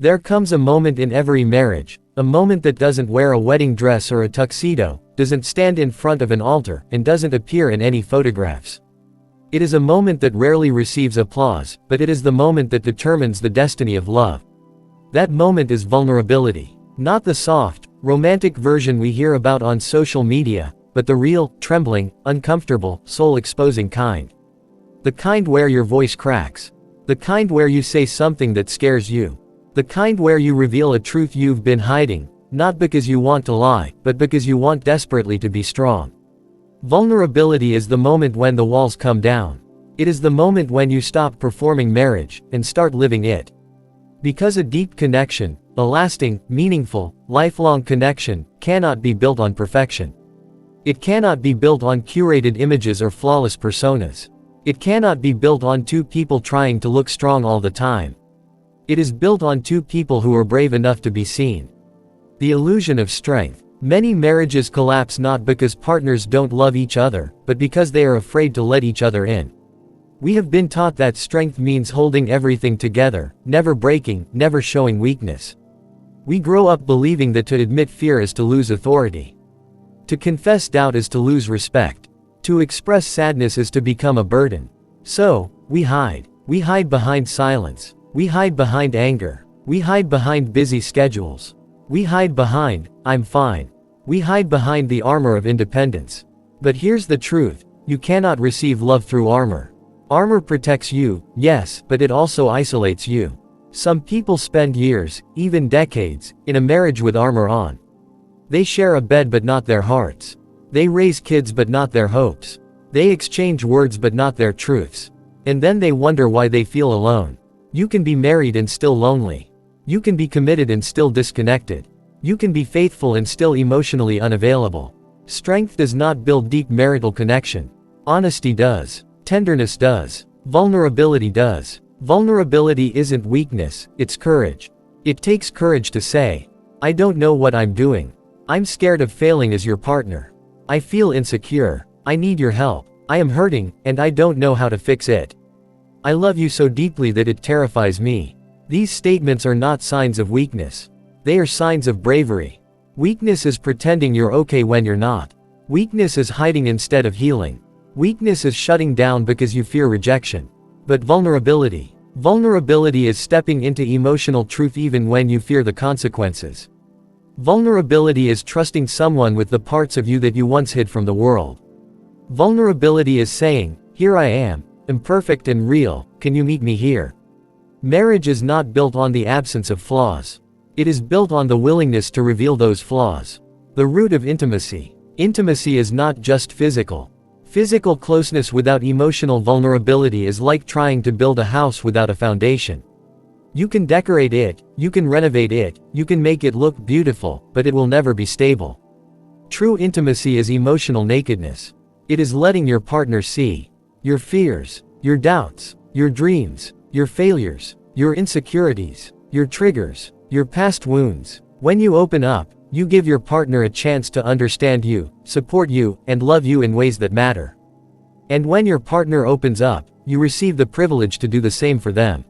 There comes a moment in every marriage, a moment that doesn't wear a wedding dress or a tuxedo, doesn't stand in front of an altar, and doesn't appear in any photographs. It is a moment that rarely receives applause, but it is the moment that determines the destiny of love. That moment is vulnerability. Not the soft, romantic version we hear about on social media, but the real, trembling, uncomfortable, soul-exposing kind. The kind where your voice cracks. The kind where you say something that scares you. The kind where you reveal a truth you've been hiding, not because you want to lie, but because you want desperately to be strong. Vulnerability is the moment when the walls come down. It is the moment when you stop performing marriage, and start living it. Because a deep connection, a lasting, meaningful, lifelong connection, cannot be built on perfection. It cannot be built on curated images or flawless personas. It cannot be built on two people trying to look strong all the time. It is built on two people who are brave enough to be seen. The illusion of strength. Many marriages collapse not because partners don't love each other, but because they are afraid to let each other in. We have been taught that strength means holding everything together, never breaking, never showing weakness. We grow up believing that to admit fear is to lose authority. To confess doubt is to lose respect. To express sadness is to become a burden. So, we hide. We hide behind silence. We hide behind anger. We hide behind busy schedules. We hide behind, "I'm fine." We hide behind the armor of independence. But here's the truth, you cannot receive love through armor. Armor protects you, yes, but it also isolates you. Some people spend years, even decades, in a marriage with armor on. They share a bed but not their hearts. They raise kids but not their hopes. They exchange words but not their truths. And then they wonder why they feel alone. You can be married and still lonely. You can be committed and still disconnected. You can be faithful and still emotionally unavailable. Strength does not build deep marital connection. Honesty does. Tenderness does. Vulnerability does. Vulnerability isn't weakness, it's courage. It takes courage to say, "I don't know what I'm doing. I'm scared of failing as your partner. I feel insecure. I need your help. I am hurting, and I don't know how to fix it. I love you so deeply that it terrifies me." These statements are not signs of weakness. They are signs of bravery. Weakness is pretending you're okay when you're not. Weakness is hiding instead of healing. Weakness is shutting down because you fear rejection. But vulnerability is stepping into emotional truth even when you fear the consequences. Vulnerability is trusting someone with the parts of you that you once hid from the world. Vulnerability is saying, "Here I am, imperfect and real, can you meet me here?" Marriage is not built on the absence of flaws. It is built on the willingness to reveal those flaws. The root of intimacy. Intimacy is not just physical. Physical closeness without emotional vulnerability is like trying to build a house without a foundation. You can decorate it, you can renovate it, you can make it look beautiful, but it will never be stable. True intimacy is emotional nakedness. It is letting your partner see your fears, your doubts, your dreams, your failures, your insecurities, your triggers, your past wounds. When you open up, you give your partner a chance to understand you, support you, and love you in ways that matter. And when your partner opens up, you receive the privilege to do the same for them.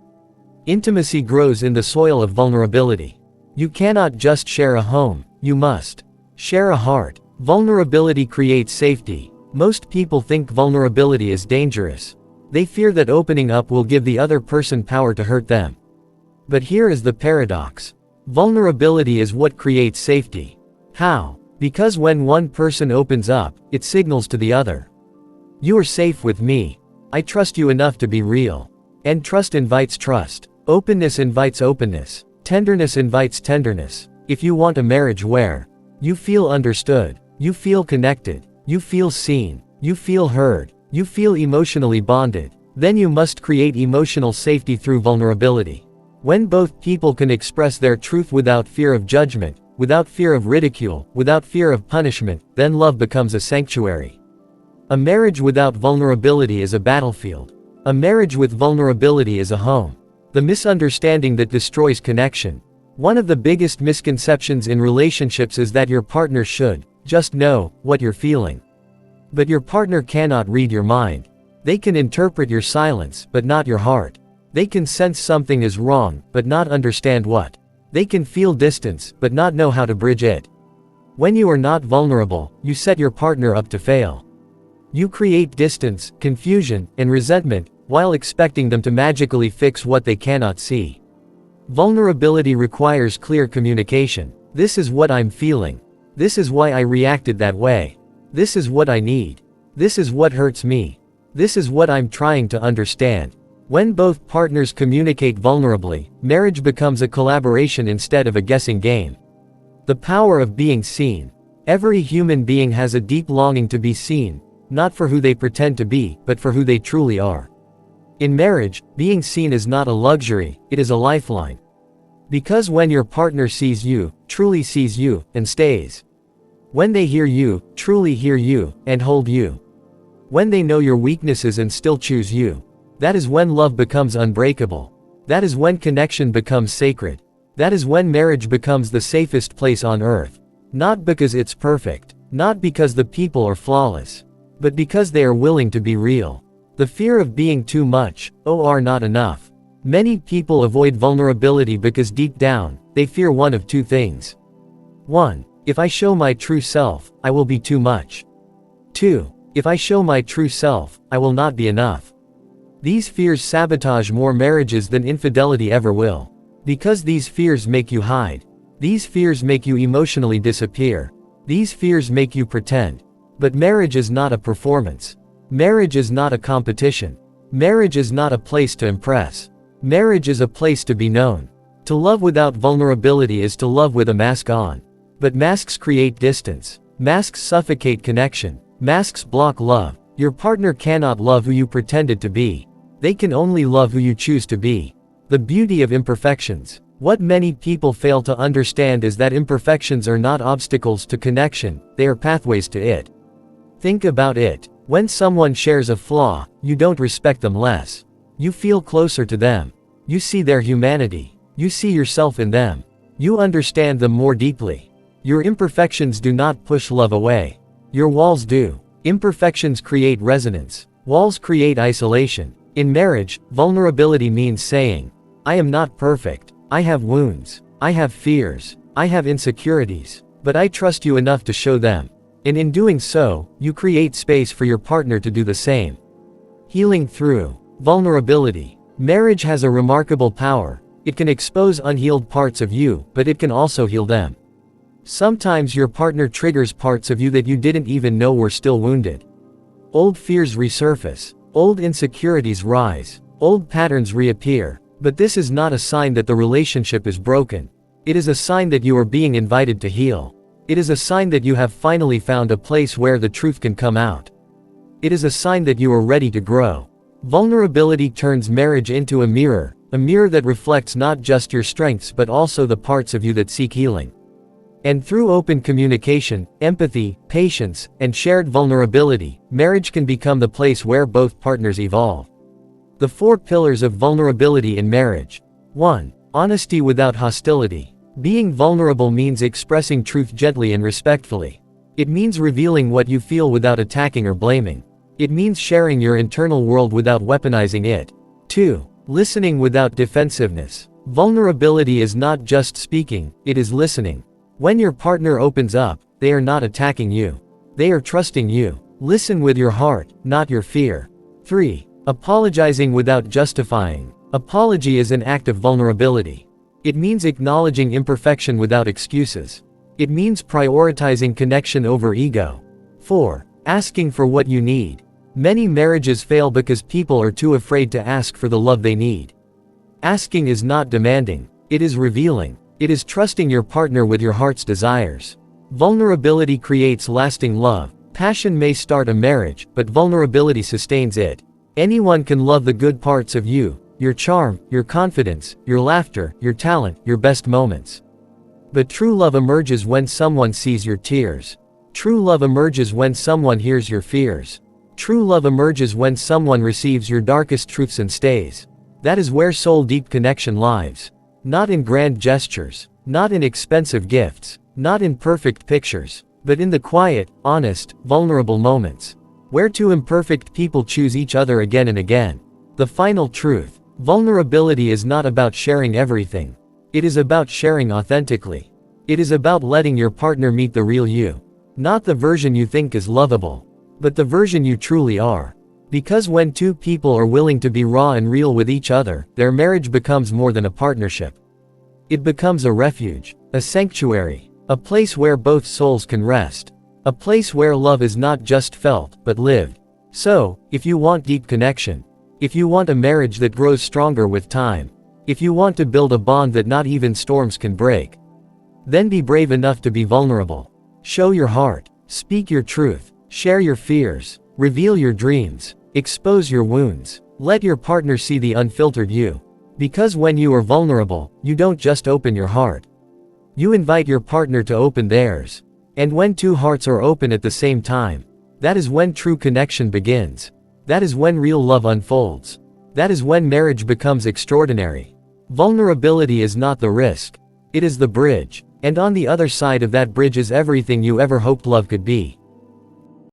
Intimacy grows in the soil of vulnerability. You cannot just share a home, you must share a heart. Vulnerability creates safety. Most people think vulnerability is dangerous. They fear that opening up will give the other person power to hurt them. But here is the paradox. Vulnerability is what creates safety. How? Because when one person opens up, it signals to the other. You are safe with me. I trust you enough to be real. And trust invites trust. Openness invites openness. Tenderness invites tenderness. If you want a marriage where you feel understood, you feel connected, you feel seen, you feel heard, you feel emotionally bonded, then you must create emotional safety through vulnerability. When both people can express their truth without fear of judgment, without fear of ridicule, without fear of punishment, then love becomes a sanctuary. A marriage without vulnerability is a battlefield. A marriage with vulnerability is a home. The misunderstanding that destroys connection. One of the biggest misconceptions in relationships is that your partner should just know what you're feeling. But your partner cannot read your mind. They can interpret your silence, but not your heart. They can sense something is wrong, but not understand what. They can feel distance, but not know how to bridge it. When you are not vulnerable, you set your partner up to fail. You create distance, confusion, and resentment, while expecting them to magically fix what they cannot see. Vulnerability requires clear communication. This is what I'm feeling. This is why I reacted that way. This is what I need. This is what hurts me. This is what I'm trying to understand. When both partners communicate vulnerably, marriage becomes a collaboration instead of a guessing game. The power of being seen. Every human being has a deep longing to be seen, not for who they pretend to be, but for who they truly are. In marriage, being seen is not a luxury, it is a lifeline. Because when your partner sees you, truly sees you, and stays. When they hear you, truly hear you, and hold you. When they know your weaknesses and still choose you. That is when love becomes unbreakable. That is when connection becomes sacred. That is when marriage becomes the safest place on earth. Not because it's perfect. Not because the people are flawless. But because they are willing to be real. The fear of being too much, or not enough. Many people avoid vulnerability because deep down, they fear one of two things. 1. If I show my true self, I will be too much. 2. If I show my true self, I will not be enough. These fears sabotage more marriages than infidelity ever will. Because these fears make you hide. These fears make you emotionally disappear. These fears make you pretend. But marriage is not a performance. Marriage is not a competition. Marriage is not a place to impress. Marriage is a place to be known. To love without vulnerability is to love with a mask on. But masks create distance. Masks suffocate connection. Masks block love. Your partner cannot love who you pretended to be. They can only love who you choose to be. The beauty of imperfections. What many people fail to understand is that imperfections are not obstacles to connection, they are pathways to it. Think about it. When someone shares a flaw, you don't respect them less. You feel closer to them. You see their humanity. You see yourself in them. You understand them more deeply. Your imperfections do not push love away. Your walls do. Imperfections create resonance. Walls create isolation. In marriage, vulnerability means saying, I am not perfect. I have wounds. I have fears. I have insecurities. But I trust you enough to show them. And in doing so, you create space for your partner to do the same. Healing through vulnerability. Marriage has a remarkable power. It can expose unhealed parts of you, but it can also heal them. Sometimes your partner triggers parts of you that you didn't even know were still wounded. Old fears resurface. Old insecurities rise. Old patterns reappear. But this is not a sign that the relationship is broken. It is a sign that you are being invited to heal. It is a sign that you have finally found a place where the truth can come out. It is a sign that you are ready to grow. Vulnerability turns marriage into a mirror that reflects not just your strengths but also the parts of you that seek healing. And through open communication, empathy, patience, and shared vulnerability, marriage can become the place where both partners evolve. The 4 pillars of vulnerability in marriage. 1. Honesty without hostility. Being vulnerable means expressing truth gently and respectfully. It means revealing what you feel without attacking or blaming. It means sharing your internal world without weaponizing it. 2. Listening without defensiveness. Vulnerability is not just speaking, it is listening. When your partner opens up, they are not attacking you. They are trusting you. Listen with your heart, not your fear. 3. Apologizing without justifying. Apology is an act of vulnerability. It means acknowledging imperfection without excuses. It means prioritizing connection over ego. 4. Asking for what you need. Many marriages fail because people are too afraid to ask for the love they need. Asking is not demanding, it is revealing. It is trusting your partner with your heart's desires. Vulnerability creates lasting love. Passion may start a marriage, but vulnerability sustains it. Anyone can love the good parts of you, your charm, your confidence, your laughter, your talent, your best moments. But true love emerges when someone sees your tears. True love emerges when someone hears your fears. True love emerges when someone receives your darkest truths and stays. That is where soul-deep connection lies. Not in grand gestures, not in expensive gifts, not in perfect pictures, but in the quiet, honest, vulnerable moments, where 2 imperfect people choose each other again and again. The final truth. Vulnerability is not about sharing everything. It is about sharing authentically. It is about letting your partner meet the real you. Not the version you think is lovable, but the version you truly are. Because when two people are willing to be raw and real with each other, their marriage becomes more than a partnership. It becomes a refuge, a sanctuary, a place where both souls can rest. A place where love is not just felt, but lived. So, if you want deep connection, if you want a marriage that grows stronger with time, if you want to build a bond that not even storms can break, then be brave enough to be vulnerable. Show your heart, speak your truth, share your fears, reveal your dreams, expose your wounds. Let your partner see the unfiltered you. Because when you are vulnerable, you don't just open your heart. You invite your partner to open theirs. And when two hearts are open at the same time, that is when true connection begins. That is when real love unfolds. That is when marriage becomes extraordinary. Vulnerability is not the risk. It is the bridge. And on the other side of that bridge is everything you ever hoped love could be.